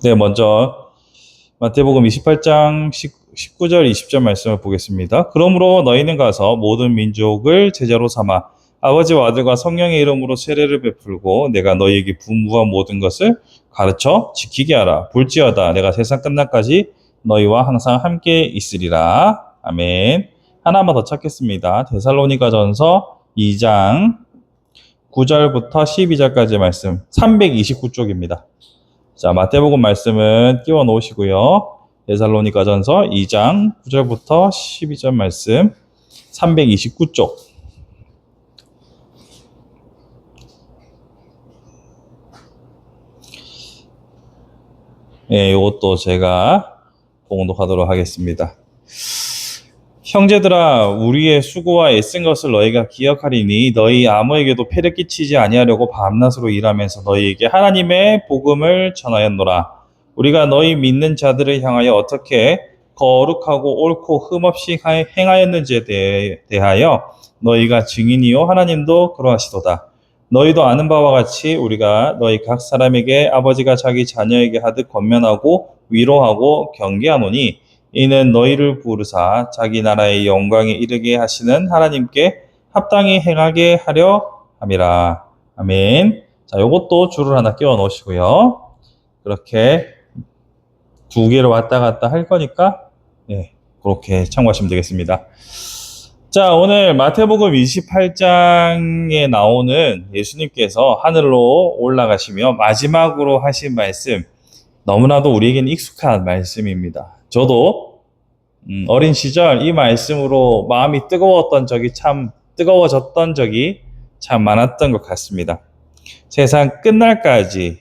네, 먼저 마태복음 28장 19절 20절 말씀을 보겠습니다. 그러므로 너희는 가서 모든 민족을 제자로 삼아 아버지와 아들과 성령의 이름으로 세례를 베풀고 내가 너희에게 분부한 모든 것을 가르쳐 지키게 하라. 볼지어다 내가 세상 끝날까지 너희와 항상 함께 있으리라. 아멘. 하나만 더 찾겠습니다. 데살로니가전서 2장 9절부터 12절까지 말씀 329쪽입니다. 자, 마태복음 말씀은 끼워 놓으시고요. 데살로니가전서 2장 9절부터 12절 말씀 329쪽. 예, 이것도 제가 봉독하도록 하겠습니다. 형제들아, 우리의 수고와 애쓴 것을 너희가 기억하리니 너희 아무에게도 폐를 끼치지 아니하려고 밤낮으로 일하면서 너희에게 하나님의 복음을 전하였노라. 우리가 너희 믿는 자들을 향하여 어떻게 거룩하고 옳고 흠없이 행하였는지에 대하여 너희가 증인이요 하나님도 그러하시도다. 너희도 아는 바와 같이 우리가 너희 각 사람에게 아버지가 자기 자녀에게 하듯 권면하고 위로하고 경계하노니 이는 너희를 부르사 자기 나라의 영광에 이르게 하시는 하나님께 합당히 행하게 하려 함이라. 아멘. 자, 요것도 줄을 하나 끼워 놓으시고요. 그렇게 두 개를 왔다 갔다 할 거니까, 네, 그렇게 참고하시면 되겠습니다. 자, 오늘 마태복음 28장에 나오는 예수님께서 하늘로 올라가시며 마지막으로 하신 말씀, 너무나도 우리에게는 익숙한 말씀입니다. 저도 어린 시절 이 말씀으로 마음이 뜨거워졌던 적이 참 많았던 것 같습니다. 세상 끝날까지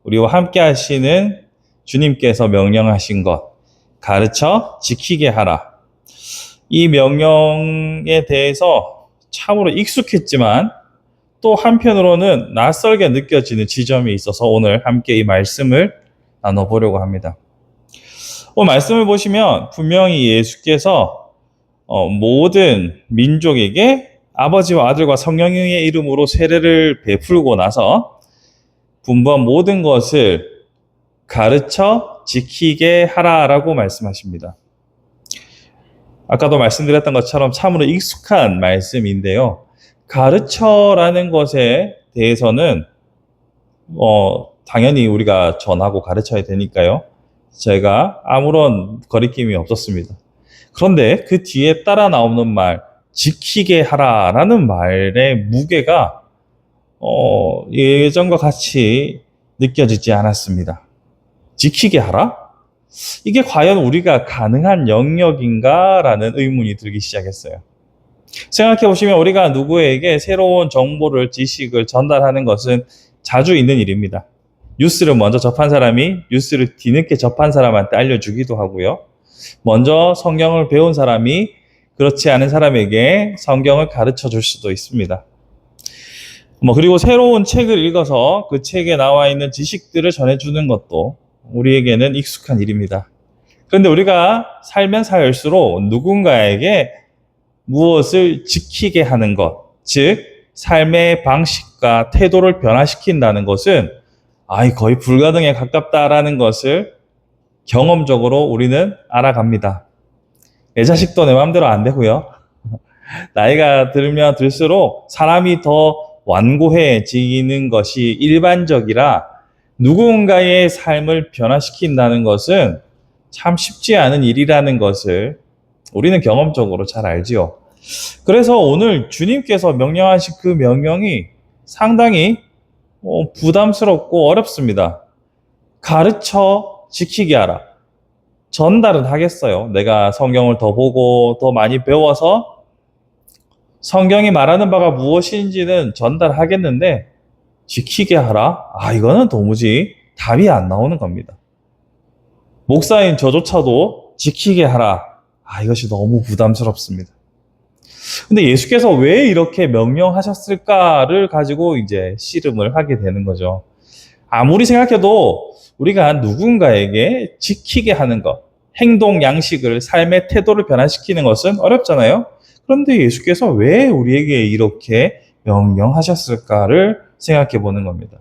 우리와 함께 하시는 주님께서 명령하신 것, 가르쳐 지키게 하라. 이 명령에 대해서 참으로 익숙했지만 또 한편으로는 낯설게 느껴지는 지점이 있어서 오늘 함께 이 말씀을 나눠보려고 합니다. 오늘 말씀을 보시면 분명히 예수께서 모든 민족에게 아버지와 아들과 성령의 이름으로 세례를 베풀고 나서 분부한 모든 것을 가르쳐 지키게 하라라고 말씀하십니다. 아까도 말씀드렸던 것처럼 참으로 익숙한 말씀인데요. 가르쳐라는 것에 대해서는 당연히 우리가 전하고 가르쳐야 되니까요. 제가 아무런 거리낌이 없었습니다. 그런데 그 뒤에 따라 나오는 말, 지키게 하라라는 말의 무게가 예전과 같이 느껴지지 않았습니다. 지키게 하라? 이게 과연 우리가 가능한 영역인가라는 의문이 들기 시작했어요. 생각해 보시면 우리가 누구에게 새로운 정보를, 지식을 전달하는 것은 자주 있는 일입니다. 뉴스를 먼저 접한 사람이 뉴스를 뒤늦게 접한 사람한테 알려주기도 하고요. 먼저 성경을 배운 사람이 그렇지 않은 사람에게 성경을 가르쳐 줄 수도 있습니다. 그리고 새로운 책을 읽어서 그 책에 나와 있는 지식들을 전해주는 것도 우리에게는 익숙한 일입니다. 그런데 우리가 살면 살수록 누군가에게 무엇을 지키게 하는 것, 즉 삶의 방식과 태도를 변화시킨다는 것은 거의 불가능에 가깝다라는 것을 경험적으로 우리는 알아갑니다. 내 자식도 내 마음대로 안 되고요. 나이가 들면 들수록 사람이 더 완고해지는 것이 일반적이라 누군가의 삶을 변화시킨다는 것은 참 쉽지 않은 일이라는 것을 우리는 경험적으로 잘 알지요. 그래서 오늘 주님께서 명령하신 그 명령이 상당히 부담스럽고 어렵습니다. 가르쳐 지키게 하라. 전달은 하겠어요. 내가 성경을 더 보고 더 많이 배워서 성경이 말하는 바가 무엇인지는 전달하겠는데 지키게 하라? 이거는 도무지 답이 안 나오는 겁니다. 목사인 저조차도 지키게 하라. 이것이 너무 부담스럽습니다. 근데 예수께서 왜 이렇게 명령하셨을까를 가지고 이제 씨름을 하게 되는 거죠. 아무리 생각해도 우리가 누군가에게 지키게 하는 것, 행동 양식을, 삶의 태도를 변화시키는 것은 어렵잖아요. 그런데 예수께서 왜 우리에게 이렇게 명령하셨을까를 생각해 보는 겁니다.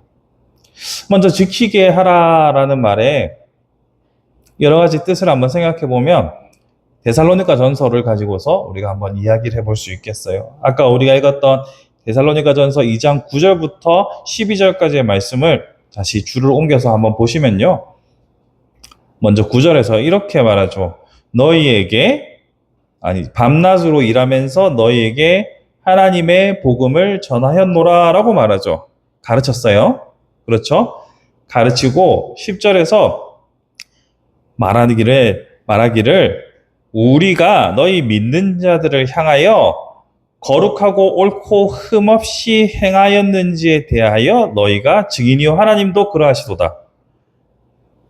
먼저 지키게 하라라는 말에 여러 가지 뜻을 한번 생각해 보면 데살로니가 전서를 가지고서 우리가 한번 이야기를 해볼 수 있겠어요. 아까 우리가 읽었던 데살로니가 전서 2장 9절부터 12절까지의 말씀을 다시 줄을 옮겨서 한번 보시면요. 먼저 9절에서 이렇게 말하죠. 밤낮으로 일하면서 너희에게 하나님의 복음을 전하였노라 라고 말하죠. 가르쳤어요. 그렇죠? 가르치고 10절에서 말하기를 우리가 너희 믿는 자들을 향하여 거룩하고 옳고 흠없이 행하였는지에 대하여 너희가 증인이요 하나님도 그러하시도다.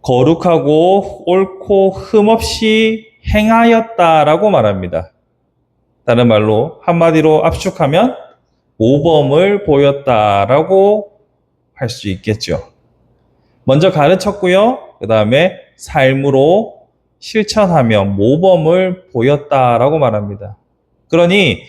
거룩하고 옳고 흠없이 행하였다라고 말합니다. 다른 말로 한마디로 압축하면 모범을 보였다라고 할 수 있겠죠. 먼저 가르쳤고요. 그 다음에 삶으로 실천하며 모범을 보였다라고 말합니다. 그러니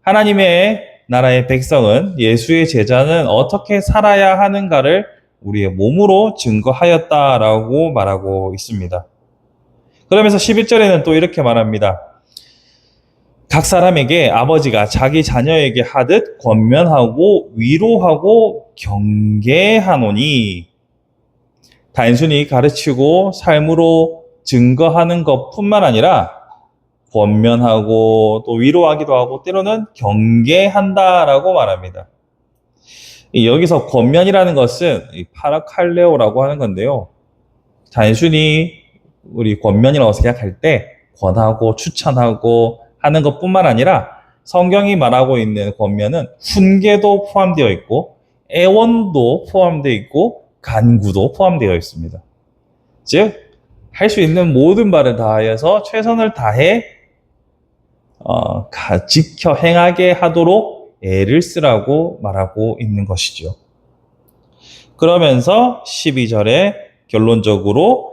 하나님의 나라의 백성은 예수의 제자는 어떻게 살아야 하는가를 우리의 몸으로 증거하였다라고 말하고 있습니다. 그러면서 11절에는 또 이렇게 말합니다. 각 사람에게 아버지가 자기 자녀에게 하듯 권면하고 위로하고 경계하노니 단순히 가르치고 삶으로 증거하는 것뿐만 아니라 권면하고 또 위로하기도 하고 때로는 경계한다라고 말합니다. 여기서 권면이라는 것은 파라칼레오라고 하는 건데요. 단순히 우리 권면이라고 생각할 때 권하고 추천하고 하는 것뿐만 아니라 성경이 말하고 있는 권면은 훈계도 포함되어 있고 애원도 포함되어 있고 간구도 포함되어 있습니다. 즉, 할 수 있는 모든 바를 다하여서 최선을 다해 지켜 행하게 하도록 애를 쓰라고 말하고 있는 것이죠. 그러면서 12절에 결론적으로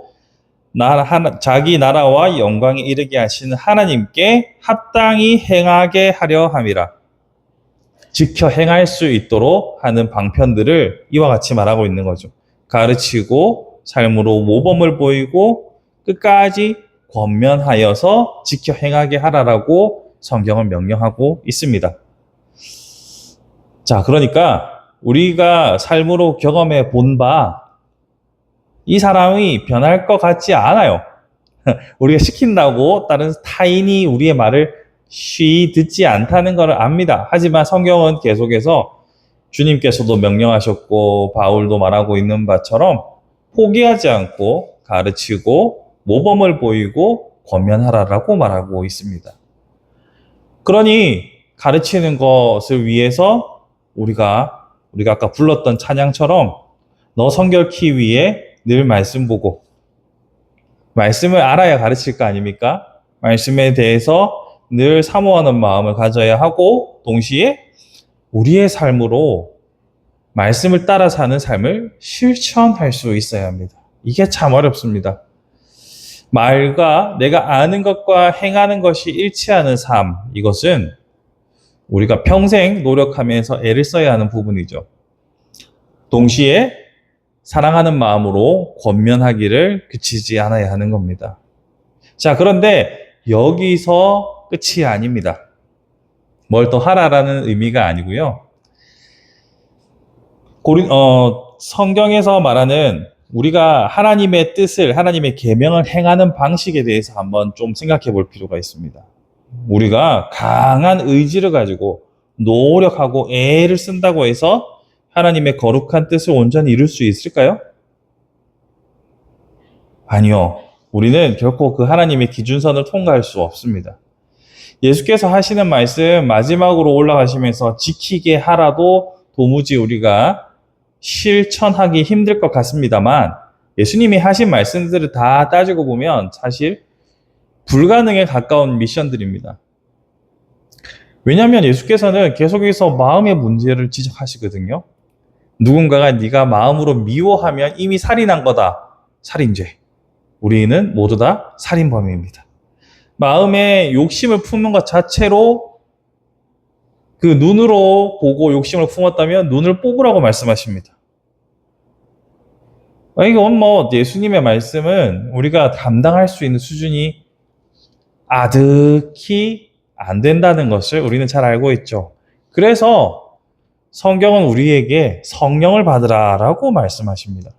자기 나라와 영광에 이르게 하시는 하나님께 합당히 행하게 하려 함이라. 지켜 행할 수 있도록 하는 방편들을 이와 같이 말하고 있는 거죠. 가르치고 삶으로 모범을 보이고 끝까지 권면하여서 지켜 행하게 하라라고 성경은 명령하고 있습니다. 자, 그러니까 우리가 삶으로 경험해 본 바 이 사람이 변할 것 같지 않아요. 우리가 시킨다고 다른 타인이 우리의 말을 쉬이 듣지 않다는 것을 압니다. 하지만 성경은 계속해서 주님께서도 명령하셨고 바울도 말하고 있는 바처럼 포기하지 않고 가르치고 모범을 보이고 권면하라라고 말하고 있습니다. 그러니 가르치는 것을 위해서 우리가 아까 불렀던 찬양처럼 너 성결케 위해 늘 말씀 보고 말씀을 알아야 가르칠 거 아닙니까? 말씀에 대해서 늘 사모하는 마음을 가져야 하고 동시에 우리의 삶으로 말씀을 따라 사는 삶을 실천할 수 있어야 합니다. 이게 참 어렵습니다. 말과 내가 아는 것과 행하는 것이 일치하는 삶, 이것은 우리가 평생 노력하면서 애를 써야 하는 부분이죠. 동시에 사랑하는 마음으로 권면하기를 그치지 않아야 하는 겁니다. 자, 그런데 여기서 끝이 아닙니다. 뭘 더 하라라는 의미가 아니고요. 성경에서 말하는 우리가 하나님의 뜻을, 하나님의 계명을 행하는 방식에 대해서 한번 좀 생각해 볼 필요가 있습니다. 우리가 강한 의지를 가지고 노력하고 애를 쓴다고 해서 하나님의 거룩한 뜻을 온전히 이룰 수 있을까요? 아니요. 우리는 결코 그 하나님의 기준선을 통과할 수 없습니다. 예수께서 하시는 말씀 마지막으로 올라가시면서 지키게 하라도 도무지 우리가 실천하기 힘들 것 같습니다만 예수님이 하신 말씀들을 다 따지고 보면 사실 불가능에 가까운 미션들입니다. 왜냐하면 예수께서는 계속해서 마음의 문제를 지적하시거든요. 누군가가 네가 마음으로 미워하면 이미 살인한 거다. 살인죄. 우리는 모두 다 살인범입니다. 마음에 욕심을 품는 것 자체로 그 눈으로 보고 욕심을 품었다면 눈을 뽑으라고 말씀하십니다. 이건 뭐 예수님의 말씀은 우리가 감당할 수 있는 수준이 아득히 안 된다는 것을 우리는 잘 알고 있죠. 그래서 성경은 우리에게 성령을 받으라라고 말씀하십니다.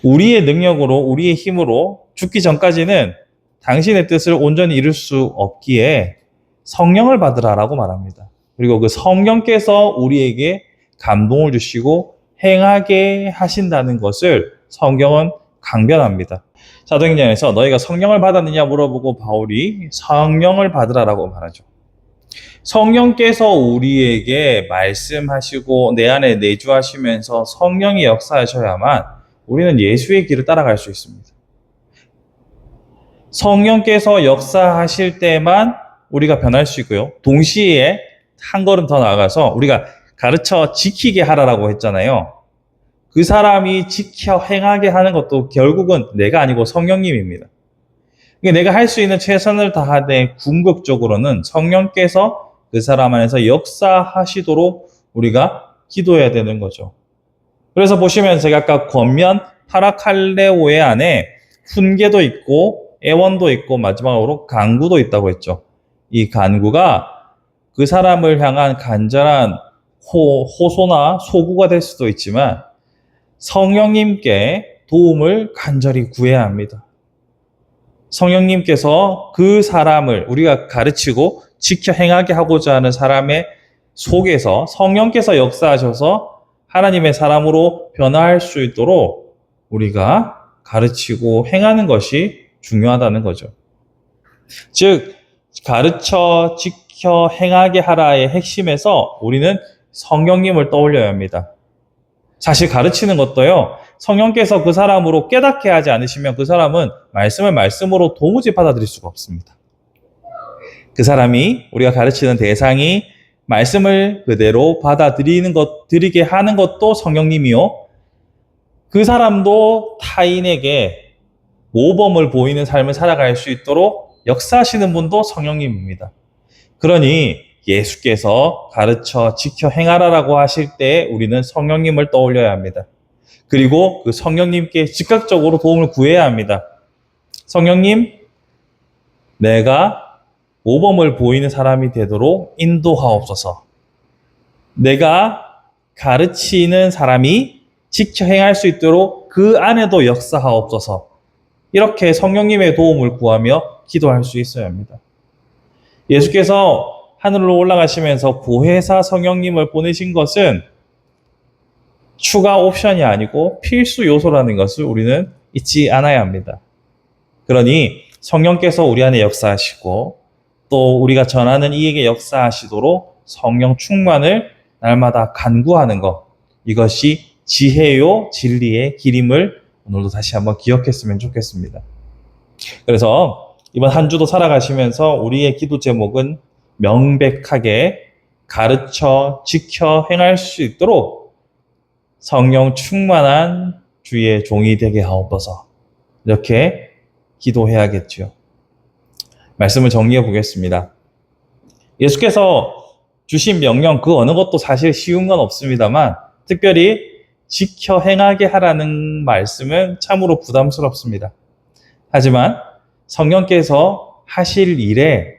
우리의 능력으로, 우리의 힘으로 죽기 전까지는 당신의 뜻을 온전히 이룰 수 없기에 성령을 받으라라고 말합니다. 그리고 그 성령께서 우리에게 감동을 주시고 행하게 하신다는 것을 성경은 강변합니다. 사도행전에서 너희가 성령을 받았느냐 물어보고 바울이 성령을 받으라라고 말하죠. 성령께서 우리에게 말씀하시고 내 안에 내주하시면서 성령이 역사하셔야만 우리는 예수의 길을 따라갈 수 있습니다. 성령께서 역사하실 때만 우리가 변할 수 있고요. 동시에 한 걸음 더 나아가서 우리가 가르쳐 지키게 하라라고 했잖아요. 그 사람이 지켜 행하게 하는 것도 결국은 내가 아니고 성령님입니다. 내가 할 수 있는 최선을 다하되 궁극적으로는 성령께서 그 사람 안에서 역사하시도록 우리가 기도해야 되는 거죠. 그래서 보시면 제가 아까 권면 파라칼레오의 안에 훈계도 있고 애원도 있고 마지막으로 간구도 있다고 했죠. 이 간구가 그 사람을 향한 간절한 호소나 소구가 될 수도 있지만 성령님께 도움을 간절히 구해야 합니다. 성령님께서 그 사람을 우리가 가르치고 지켜 행하게 하고자 하는 사람의 속에서 성령께서 역사하셔서 하나님의 사람으로 변화할 수 있도록 우리가 가르치고 행하는 것이 중요하다는 거죠. 즉, 가르쳐 지켜 행하게 하라의 핵심에서 우리는 성령님을 떠올려야 합니다. 사실 가르치는 것도요, 성령께서 그 사람으로 깨닫게 하지 않으시면 그 사람은 말씀을 말씀으로 도무지 받아들일 수가 없습니다. 그 사람이, 우리가 가르치는 대상이 말씀을 그대로 드리게 하는 것도 성령님이요. 그 사람도 타인에게 모범을 보이는 삶을 살아갈 수 있도록 역사하시는 분도 성령님입니다. 그러니 예수께서 가르쳐 지켜 행하라라고 하실 때 우리는 성령님을 떠올려야 합니다. 그리고 그 성령님께 즉각적으로 도움을 구해야 합니다. 성령님, 내가 모범을 보이는 사람이 되도록 인도하옵소서. 내가 가르치는 사람이 지켜 행할 수 있도록 그 안에도 역사하옵소서. 이렇게 성령님의 도움을 구하며 기도할 수 있어야 합니다. 예수께서 하늘로 올라가시면서 보혜사 성령님을 보내신 것은 추가 옵션이 아니고 필수 요소라는 것을 우리는 잊지 않아야 합니다. 그러니 성령께서 우리 안에 역사하시고 또 우리가 전하는 이에게 역사하시도록 성령 충만을 날마다 간구하는 것, 이것이 지혜요 진리의 길임을 오늘도 다시 한번 기억했으면 좋겠습니다. 그래서 이번 한 주도 살아가시면서 우리의 기도 제목은 명백하게 가르쳐 지켜 행할 수 있도록 성령 충만한 주의 종이 되게 하옵소서. 이렇게 기도해야겠죠. 말씀을 정리해 보겠습니다. 예수께서 주신 명령 그 어느 것도 사실 쉬운 건 없습니다만 특별히 지켜 행하게 하라는 말씀은 참으로 부담스럽습니다. 하지만 성령께서 하실 일에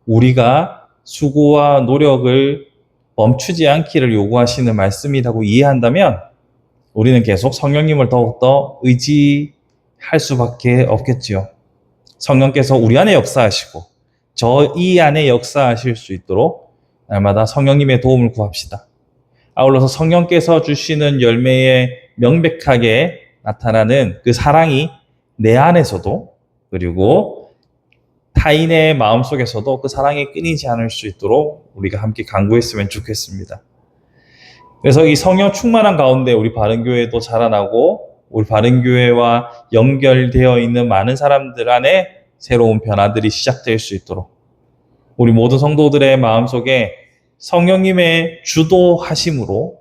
우리가 수고와 노력을 멈추지 않기를 요구하시는 말씀이라고 이해한다면 우리는 계속 성령님을 더욱더 의지할 수밖에 없겠지요. 성령께서 우리 안에 역사하시고 이 안에 역사하실 수 있도록 날마다 성령님의 도움을 구합시다. 아울러서 성령께서 주시는 열매에 명백하게 나타나는 그 사랑이 내 안에서도 그리고 타인의 마음속에서도 그 사랑이 끊이지 않을 수 있도록 우리가 함께 간구했으면 좋겠습니다. 그래서 이 성령 충만한 가운데 우리 바른교회도 자라나고 우리 바른교회와 연결되어 있는 많은 사람들 안에 새로운 변화들이 시작될 수 있도록 우리 모든 성도들의 마음속에 성령님의 주도하심으로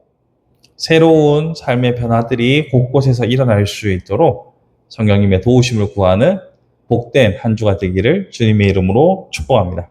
새로운 삶의 변화들이 곳곳에서 일어날 수 있도록 성령님의 도우심을 구하는 복된 한 주가 되기를 주님의 이름으로 축복합니다.